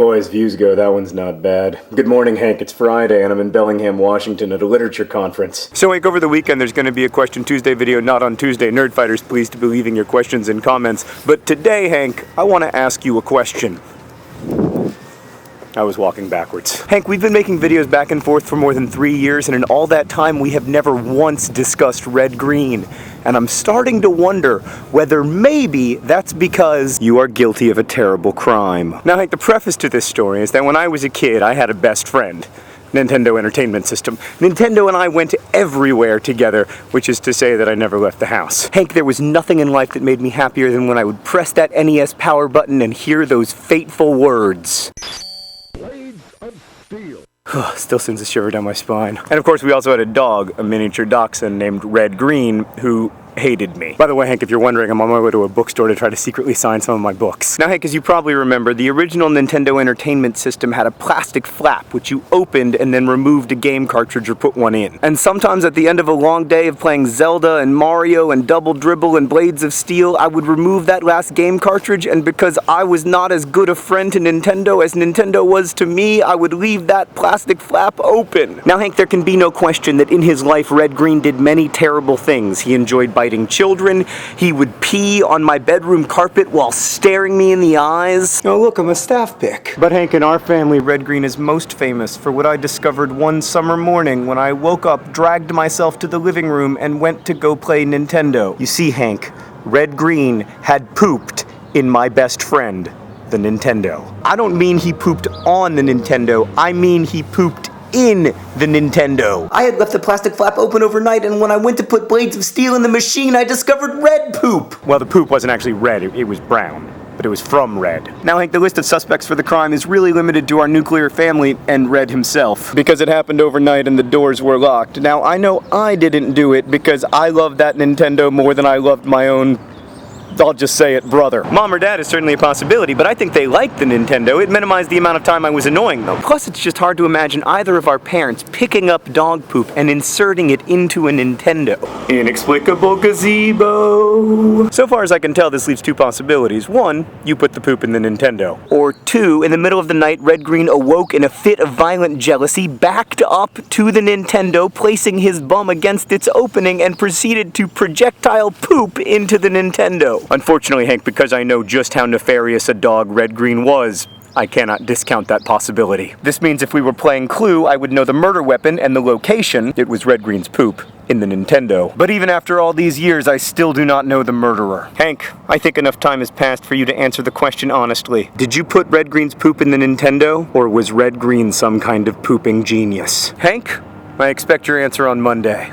Boy, as views go, that one's not bad. Good morning, Hank. It's Friday, and I'm in Bellingham, Washington at a literature conference. So, Hank, over the weekend there's going to be a Question Tuesday video, not on Tuesday. Nerdfighters, please to be leaving your questions and comments. But today, Hank, I want to ask you a question. I was walking backwards. Hank, we've been making videos back and forth for more than 3 years, and in all that time we have never once discussed Red Green. And I'm starting to wonder whether maybe that's because you are guilty of a terrible crime. Now, Hank, the preface to this story is that when I was a kid, I had a best friend. Nintendo Entertainment System. Nintendo and I went everywhere together, which is to say that I never left the house. Hank, there was nothing in life that made me happier than when I would press that NES power button and hear those fateful words. Still sends a shiver down my spine. And of course we also had a dog, a miniature dachshund named Red Green, who hated me. By the way, Hank, if you're wondering, I'm on my way to a bookstore to try to secretly sign some of my books. Now, Hank, as you probably remember, the original Nintendo Entertainment System had a plastic flap which you opened and then removed a game cartridge or put one in. And sometimes at the end of a long day of playing Zelda and Mario and Double Dribble and Blades of Steel, I would remove that last game cartridge, and because I was not as good a friend to Nintendo as Nintendo was to me, I would leave that plastic flap open. Now, Hank, there can be no question that in his life, Red Green did many terrible things. He enjoyed biting children. He would pee on my bedroom carpet while staring me in the eyes. Oh, look, I'm a staff pick. But Hank, in our family, Red Green is most famous for what I discovered one summer morning when I woke up, dragged myself to the living room, and went to go play Nintendo. You see, Hank, Red Green had pooped in my best friend, the Nintendo. I don't mean he pooped on the Nintendo, I mean he pooped in the Nintendo. I had left the plastic flap open overnight, and when I went to put Blades of Steel in the machine, I discovered red poop. Well, the poop wasn't actually red, it was brown, but it was from Red. Now, Hank, the list of suspects for the crime is really limited to our nuclear family and Red himself, because it happened overnight and the doors were locked. Now, I know I didn't do it because I loved that Nintendo more than I loved my own, I'll just say it, brother. Mom or Dad is certainly a possibility, but I think they liked the Nintendo. It minimized the amount of time I was annoying them. Plus, it's just hard to imagine either of our parents picking up dog poop and inserting it into a Nintendo. Inexplicable gazebo. So far as I can tell, this leaves two possibilities. One, you put the poop in the Nintendo. Or two, in the middle of the night, Red Green awoke in a fit of violent jealousy, backed up to the Nintendo, placing his bum against its opening, and proceeded to projectile poop into the Nintendo. Unfortunately, Hank, because I know just how nefarious a dog Red Green was, I cannot discount that possibility. This means if we were playing Clue, I would know the murder weapon and the location. It was Red Green's poop in the Nintendo. But even after all these years, I still do not know the murderer. Hank, I think enough time has passed for you to answer the question honestly. Did you put Red Green's poop in the Nintendo, or was Red Green some kind of pooping genius? Hank, I expect your answer on Monday.